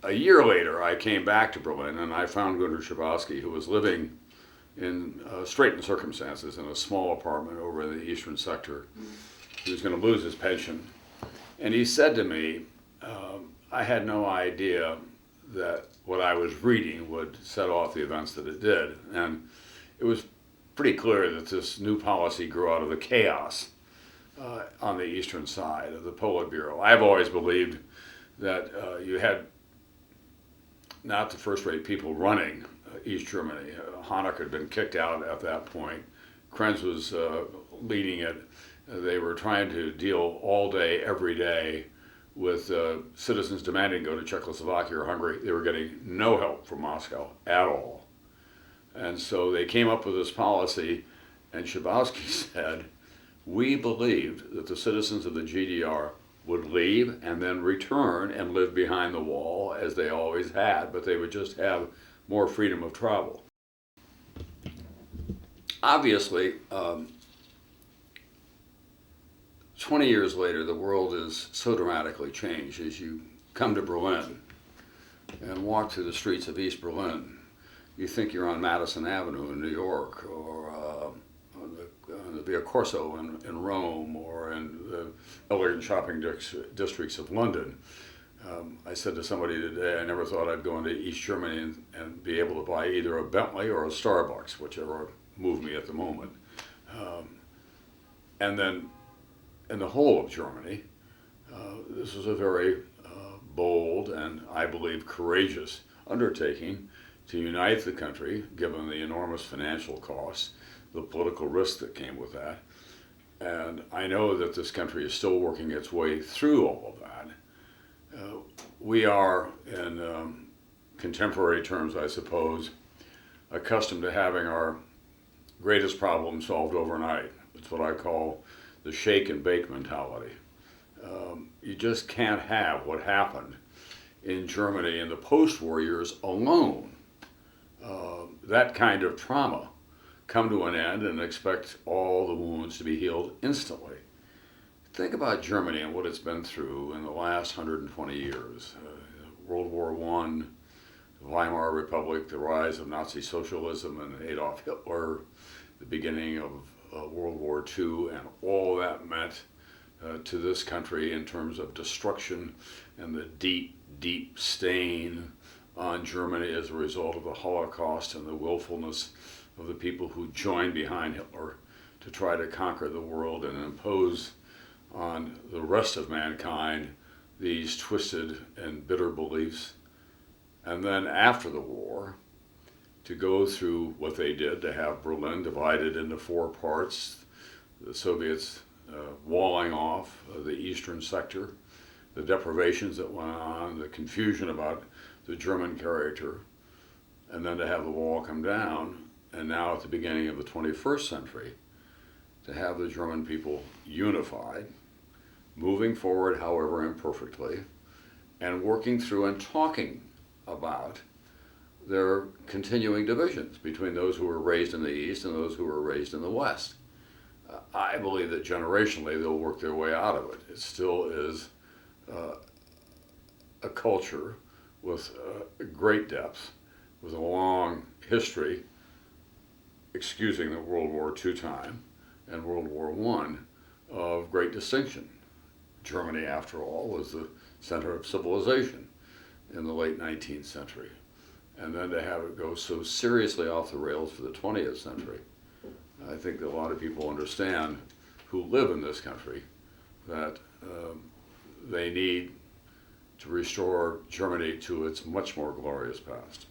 a year later, I came back to Berlin and I found Gunter Schabowski, who was living in straitened circumstances in a small apartment over in the eastern sector. He was going to lose his pension. And he said to me, I had no idea that what I was reading would set off the events that it did. And it was pretty clear that this new policy grew out of the chaos on the eastern side of the Politburo. I've always believed that you had not the first-rate people running East Germany. Honecker had been kicked out at that point. Krenz was leading it. They were trying to deal all day, every day, with citizens demanding to go to Czechoslovakia or Hungary. They were getting no help from Moscow at all. And so they came up with this policy, and Schabowski said, we believed that the citizens of the GDR would leave and then return and live behind the wall as they always had, but they would just have more freedom of travel. Obviously, 20 years later, the world is so dramatically changed. As you come to Berlin and walk through the streets of East Berlin, you think you're on Madison Avenue in New York, or on the Via Corso in Rome, or in the elegant shopping districts of London. I said to somebody today, I never thought I'd go into East Germany and be able to buy either a Bentley or a Starbucks, whichever moved me at the moment. And then in the whole of Germany, this was a very bold and, I believe, courageous undertaking to unite the country, given the enormous financial costs, the political risk that came with that. And I know that this country is still working its way through all of that. We are, in contemporary terms, I suppose, accustomed to having our greatest problem solved overnight. It's what I call the shake and bake mentality. You just can't have what happened in Germany in the post-war years alone. That kind of trauma come to an end and expect all the wounds to be healed instantly. Think about Germany and what it's been through in the last 120 years. World War I, the Weimar Republic, the rise of Nazi socialism and Adolf Hitler, the beginning of World War II, and all that meant to this country in terms of destruction and the deep, deep stain on Germany as a result of the Holocaust and the willfulness of the people who joined behind Hitler to try to conquer the world and impose on the rest of mankind these twisted and bitter beliefs. And then after the war, to go through what they did, to have Berlin divided into four parts, the Soviets walling off the eastern sector, the deprivations that went on, the confusion about the German character, and then to have the wall come down, and now at the beginning of the 21st century, to have the German people unified, moving forward, however imperfectly, and working through and talking about their continuing divisions between those who were raised in the East and those who were raised in the West. I believe that generationally they'll work their way out of it. It still is a culture with great depth, with a long history, excusing the World War II time and World War I, of great distinction. Germany, after all, was the center of civilization in the late 19th century. And then to have it go so seriously off the rails for the 20th century, I think that a lot of people understand who live in this country that they need to restore Germany to its much more glorious past.